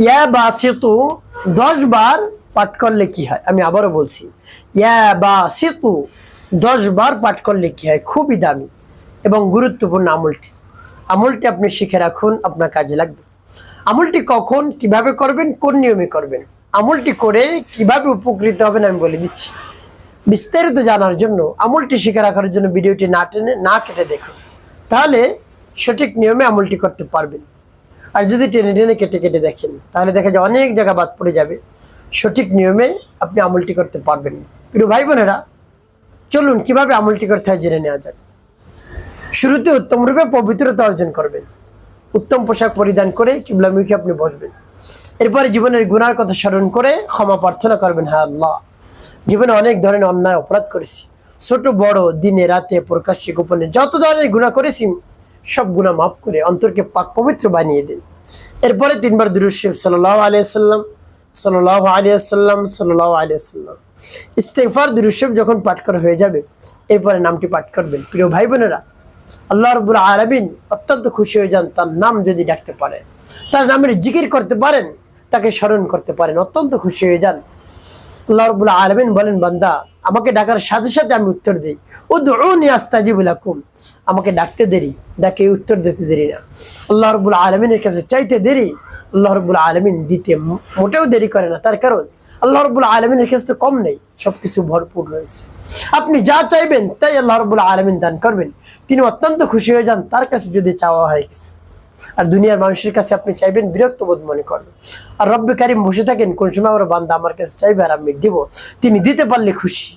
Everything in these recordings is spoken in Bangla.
ইয়া বাসিতু 10 বার পাঠ করলে কি হয়? আমি আবারও বলছি, ইয়া বাসিতু 10 বার পাঠ করলে কি হয়? খুবই দামি এবং গুরুত্বপূর্ণ আমলটি আপনি শিখে রাখুন, আপনার কাজে লাগবে। আমলটি কখন কিভাবে করবেন, কোন নিয়মে করবেন, আমলটি করে কিভাবে উপকৃত হবেন আমি বলে দিচ্ছি। বিস্তারিত জানার জন্য, আমলটি শিখে রাখার জন্য ভিডিওটি না টেনে না কেটে দেখুন, তাহলে সঠিক নিয়মে আমলটি করতে পারবেন। আর যদি টেনে টেনে কেটে কেটে দেখেন, তাহলে দেখা যায় অনেক জায়গা বাদ পড়ে যাবে, সঠিক নিয়মে আপনি আমলটি করতে পারবেন না। প্রিয় ভাই বোনেরা, চলুন কিভাবে আমলটি করতে হয় জেনে নেওয়া যাক। শুরুতে উত্তম রূপে পবিত্রতা অর্জন করবেন। উত্তম পোশাক পরিধান করে কিবলামুখী আপনি বসবেন। এরপরে জীবনের গুনার কথা স্মরণ করে ক্ষমা প্রার্থনা করবেন। হ্যাঁ আল্লাহ, জীবনে অনেক ধরনের অন্যায় অপরাধ করেছি, ছোট বড়, দিনে রাতে, প্রকাশ্যে গোপনে যত ধরনের গুনাহ করেছি সব গুনাহ মাফ করে অন্তরকে পাক পবিত্র বানিয়ে দিন। এরপরে 3 বার দুরূদ শরীফ সাল্লাল্লাহু আলাইহি সাল্লাম, সাল্লাল্লাহু আলাইহি সাল্লাম, সাল্লাল্লাহু আলাইহি সাল্লাম, ইস্তিগফার দুরূদ শরীফ যখন পাঠ করা হয়ে যাবে, এরপরে নামটি পাঠ করবেন। প্রিয় ভাই বোনেরা, আল্লাহ রাব্বুল আলামিন অত্যন্ত খুশি হয়ে যান তার নাম যদি ডাকতে পারেন, তার নামের জিকির করতে পারেন, তাকে স্মরণ করতে পারেন, অত্যন্ত খুশি হয়ে যান। আল্লাহ রাব্বুল আলামিন বলেন, বান্দা আমাকে ডাকার সাথে সাথে আমি উত্তর দেই। উদউনি আস্তাজিব লাকুম, আমাকে ডাকতে দেরি, ডাকে উত্তর দিতে দেরি না। আল্লাহ রাব্বুল আলামিনের কাছে চাইতে দেরি, আল্লাহ রাব্বুল আলামিন দিতে মোটেও দেরি করে না। তার কারণ আল্লাহ রাব্বুল আলামিনের কাছে তো কম নেই, সবকিছু ভরপুর রয়েছে। আপনি যা চাইবেন তাই আল্লাহ রাব্বুল আলামিন দান করবেন। তিনি অত্যন্ত খুশি হয়ে যান তার কাছে যদি চাওয়া হয় কিছু। আর দুনিয়ার মানুষের কাছে আপনি চাইবেন, বিরক্ত বোধ মনে করবেন। আর রব্বে কারিম বসে থাকেন, কোন সময় আমার বান্দা আমার কাছে চাইবে আর আমি দিব, তিনি দিতে পারলে খুশি।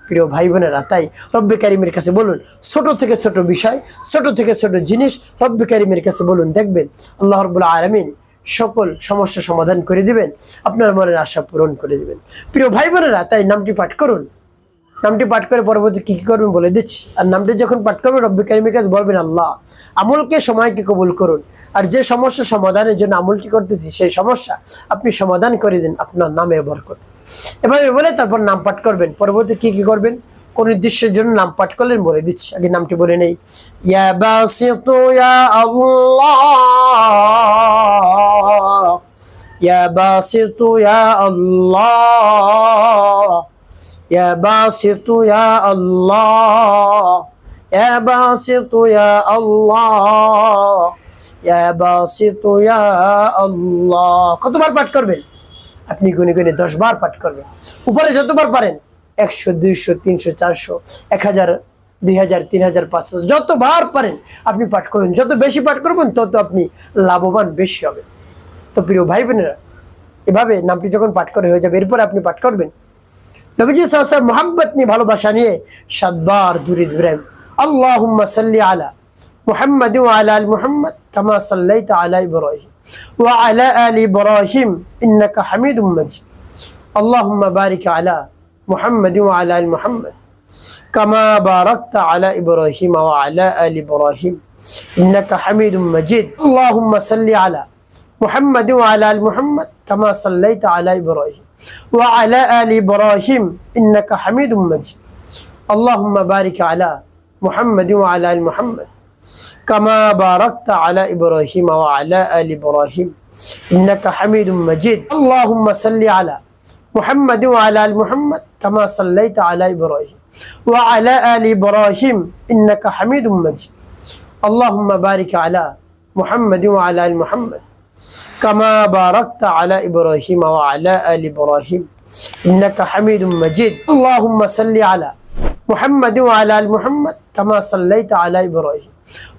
প্রিয় ভাই বোনেরা, তাই রব্বে কারিমের কাছে বলুন, ছোট থেকে ছোট বিষয়, ছোট থেকে ছোট জিনিস রব্বে কারিমের কাছে বলুন, দেখবেন আল্লাহ রাব্বুল আলামিন সকল সমস্যা সমাধান করে দিবেন, আপনার মনের আশা পূরণ করে দিবেন। প্রিয় ভাই বোনেরা, তাই নামটি পাঠ করুন। নামটি পাঠ করে পরবর্তী কি কি করবেন বলে দিচ্ছি। আর নামটি যখন পাঠ করবেন, রব্বে কারিমের কাছে বলবেন, আল্লাহ আমলকে সময়কে কবুল করুন, আর যে সমস্যা সমাধানের জন্য আমলটি করতেছি সেই সমস্যা আপনি সমাধান করে দিন আপনার নামের বরকত। এভাবে বলে তারপর নাম পাঠ করবেন। পরবর্তী কি কি করবেন, কোন উদ্দেশ্যের জন্য নাম পাঠ করলেন বলে দিচ্ছি। আগে নামটি বলে নেই। ইয়া বাসিতু ইয়া আল্লাহ, ইয়া বাসিতু ইয়া আল্লাহ, ইয়া বাসিতু ইয়া আল্লাহ, ইয়া বাসিতু ইয়া আল্লাহ, ইয়া বাসিতু ইয়া আল্লাহ। কতবার পাঠ করবেন? আপনি গুনে গুনে 10 বার পাঠ করবেন। উপরে যতবার পারেন, 100, 200, 300, 400, 1000, 2000, 3000, 5000 যতবার পারেন আপনি পাঠ করবেন। যত বেশি পাঠ করবেন তত আপনি লাভবান বেশি হবেন। তো প্রিয় ভাই বোনেরা, এভাবে নামটি যখন পাঠ করে হয়ে যাবে, এরপর আপনি পাঠ করবেন নবীজি সাল্লাল্লাহু আলাইহি ওয়াসাল্লাম মুহাব্বত নিয়ে, ভালোবাসা নিয়ে 7 বার দুরূদ ইব্রাহিম। আল্লাহুম্মা সাল্লি আলা মুহাম্মাদ ওয়া আলা আলি মুহাম্মাদ কামা সাল্লাইতা আলা ইব্রাহিম ওয়া আলা আলি ইব্রাহিম ইন্নাকা হামিদুম মাজিদ। আল্লাহুম্মা বারিক আলা মুহাম্মাদ ওয়া আলা আলি মুহাম্মাদ কামা বারাকতা আলা ইব্রাহিম ওয়া আলা আলি ইব্রাহিম ইন্নাকা হামিদুম মাজিদ। আল্লাহুম্মা সাল্লি আলা মুহাম্মাদ ওয়া আলা আলি মুহাম্মাদ কামা সাল্লাইতা আলা ইব্রাহিম وعلى آل إبراهيم إنك حميد مجيد. اللهم بارك على محمد وعلى آل محمد كما باركت على إبراهيم وعلى آل إبراهيم إنك حميد مجيد. اللهم صل على محمد وعلى آل محمد كما صليت على إبراهيم وعلى آل إبراهيم إنك حميد مجيد. اللهم بارك على محمد وعلى آل محمد كما باركت على إبراهيم وعلى آل إبراهيم إنك حميد مجيد. اللهم صل على محمد وعلى آل محمد كما صليت على إبراهيم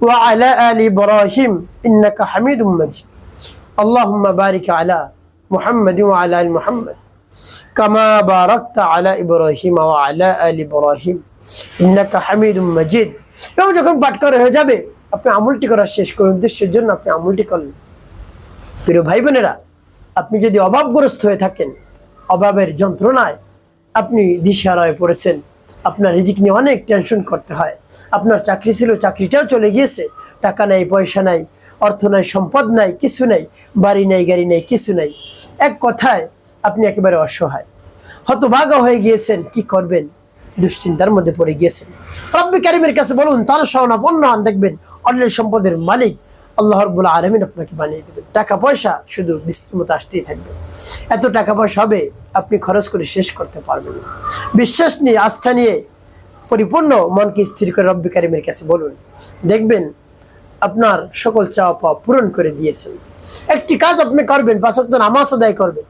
وعلى آل إبراهيم إنك حميد مجيد. اللهم بارك على محمد وعلى آل محمد كما باركت على إبراهيم وعلى آل إبراهيم إنك حميد مجيد. এবং যখন পাঠ করা হয়ে যাবে, আপনি আমলটি করা শেষ করুন। উদ্দেশ্যের জন্য আপনি আমলটি করলেন। প্রিয় ভাই বোনেরা, আপনি যদি অভাবগ্রস্ত হয়ে থাকেন, অভাবের যন্ত্রণায় আপনি দিশাহারায় পড়েছেন, আপনার রিজিক নিয়ে অনেক টেনশন করতে হয়, আপনার চাকরি ছিল, চাকরিটাও চলে গিয়েছে, টাকা নাই, পয়সা নাই, অর্থ নাই, সম্পদ নাই, কিছু নাই, বাড়ি নাই, গাড়ি নাই, কিছু নাই, এক কথায় আপনি একেবারে অসহায়, হতভাগা হয়ে গিয়েছেন, কি করবেন, দুশ্চিন্তার মধ্যে পড়ে গিয়েছেন। রব্বে কারিমের কাছে বলুন, তার শরণাপন্ন হন, দেখবেন অন্যের সম্পদের মালিক আল্লাহ রাব্বুল আলামিন আপনাকে বানিয়ে দেবেন। টাকা পয়সা শুধু বৃষ্টির মতো আসতেই থাকবে। এত টাকা পয়সা হবে আপনি খরচ করে শেষ করতে পারবেন না। বিশ্বাস নিয়ে, আস্থা নিয়ে পরিপূর্ণ মনকে স্থির করে রব্বি কারিমের কাছে বলুন, দেখবেন আপনার সকল চাওয়া পাওয়া পূরণ করে দিয়েছেন। একটি কাজ আপনি করবেন, 5 ওয়াক্ত নামাজ আদায় করবেন,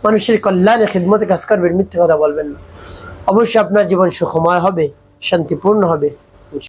মানুষের কল্যাণে খিদমতে কাজ করবেন, মিথ্যে কথা বলবেন না। অবশ্যই আপনার জীবন সুখময় হবে, শান্তিপূর্ণ হবে।